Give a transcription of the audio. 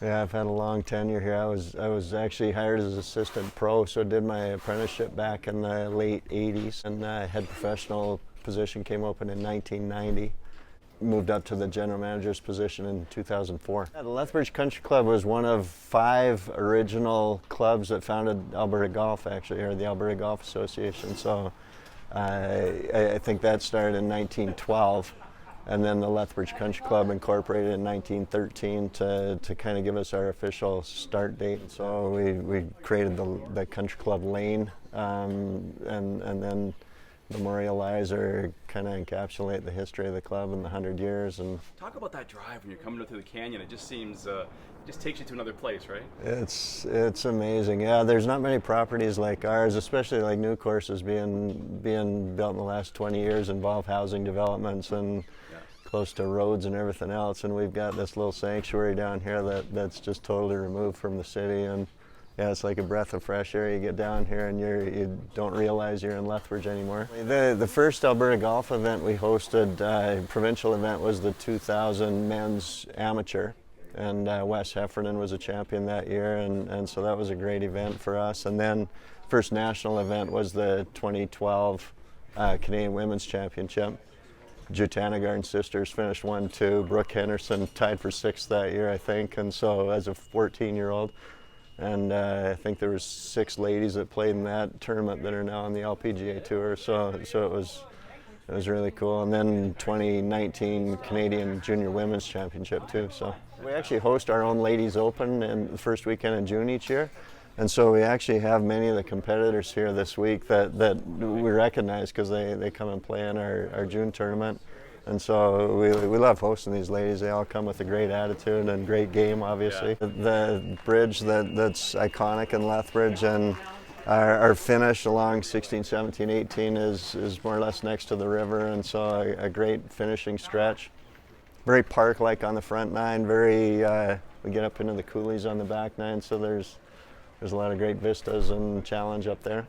Yeah, I've had a long tenure here. I was actually hired as assistant pro, so I did my apprenticeship back in the late '80s, and head professional position came open in 1990. Moved up to the general manager's position in 2004. The Lethbridge Country Club was one of 5 original clubs that founded Alberta Golf, actually, or the Alberta Golf Association. So I think that started in 1912. And then the Lethbridge Country Club incorporated in 1913 to kind of give us our official start date. So we created the Country Club Lane, and then memorialize or kind of encapsulate the history of the club in the 100 years. And talk about that drive when you're coming up through the canyon. It just seems, just takes you to another place, right? It's amazing. Yeah, there's not many properties like ours, especially like new courses being built in the last 20 years, involve housing developments and close to roads and everything else. And we've got this little sanctuary down here that's just totally removed from the city. And yeah, it's like a breath of fresh air. You get down here and you don't realize you're in Lethbridge anymore. The first Alberta golf event we hosted, provincial event, was the 2000 men's amateur. And Wes Heffernan was a champion that year, and so that was a great event for us. And then first national event was the 2012 Canadian Women's Championship. Jutanagarn sisters finished 1-2. Brooke Henderson tied for 6th that year, I think, and so as a 14-year-old. And I think there was 6 ladies that played in that tournament that are now on the LPGA Tour, so it was really cool. And then 2019 Canadian Junior Women's Championship too. So we actually host our own Ladies Open in the first weekend in June each year. And so we actually have many of the competitors here this week that we recognize because they come and play in our June tournament. And so we love hosting these ladies. They all come with a great attitude and great game, obviously. Yeah. The bridge that's iconic in Lethbridge, and our finish along 16, 17, 18 is more or less next to the river, and so a great finishing stretch. Very park-like on the front 9, we get up into the coulees on the back 9, so there's a lot of great vistas and challenge up there.